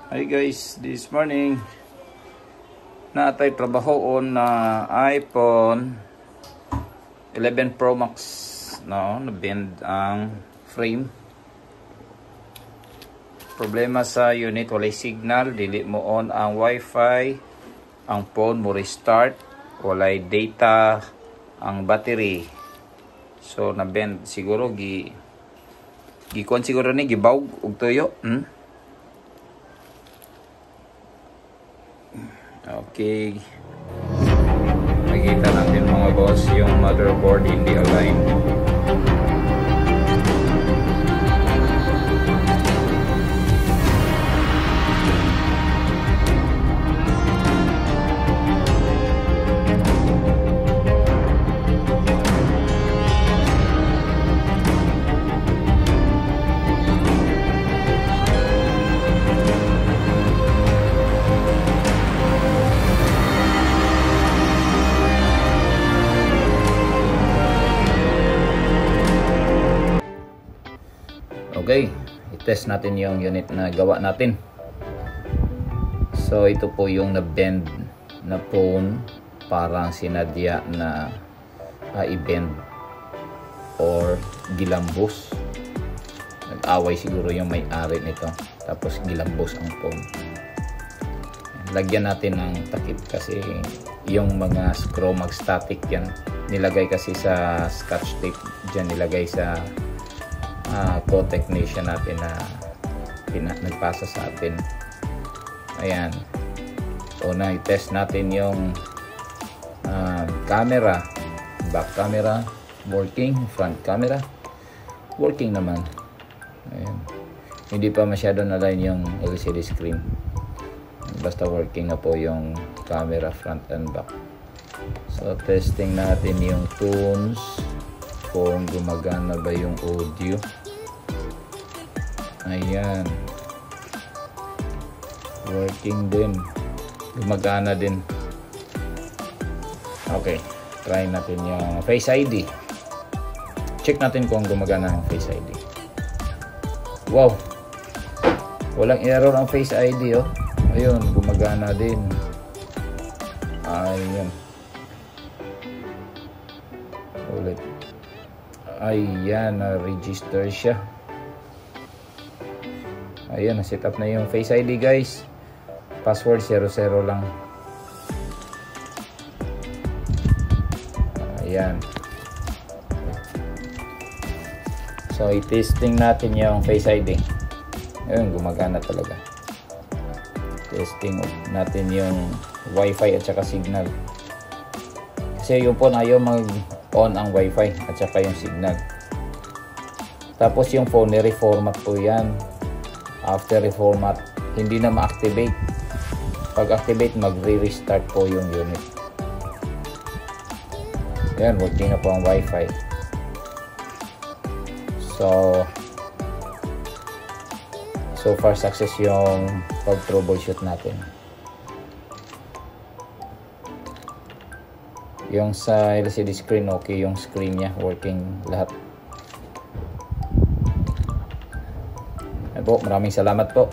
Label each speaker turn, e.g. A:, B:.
A: Hi guys, this morning natay trabahoon na iPhone 11 Pro Max na-bend ang frame. Problema sa unit, walay signal, dili mo on ang wifi, ang phone mo restart, walay data ang battery. So na-bend siguro gikon siguro ni gibawg og tuyo. Okay, nakikita natin mga boss yung motherboard hindi align. Okay, i-test natin yung unit na gawa natin. So ito po yung na-bend na phone, parang sinadya na i-bend or gilambos. Nag-away siguro yung may-ari nito, tapos gilambos ang phone. Lagyan natin ng takip kasi yung mga screw mag-static yan. Nilagay kasi sa scotch tape dyan, nilagay sa co-technician natin na nagpasa sa atin. Ayan, una i-test natin yung camera, back camera working, front camera working naman. Ayan, hindi pa masyado na-line yung LCD screen, basta working na po yung camera front and back. So testing natin yung tunes kung gumagana ba yung audio. Ayan, working din, gumagana din. Okay, try natin yung Face ID. Check natin kung gumagana ang Face ID. Wow, walang error ang Face ID, oh. Ayun, gumagana din. Ayun, ulit. Ayan, na-register siya. Ayan, na-set up na yung Face ID, guys. Password 00 lang. Ayan. So, i-testing natin yung Face ID. Ayun, gumagana talaga. Testing natin yung Wi-Fi at saka signal. Kasi yung phone ayaw mag-on ang Wi-Fi at saka yung signal. Tapos yung phone, reformat po yan. After reformat, hindi na ma-activate. Pag activate, magre-restart po yung unit. Ayan, working na po ang Wi-Fi. So far success yung pag-troubleshoot natin. Yung sa LCD screen, okay yung screen niya, working lahat. Maraming salamat po.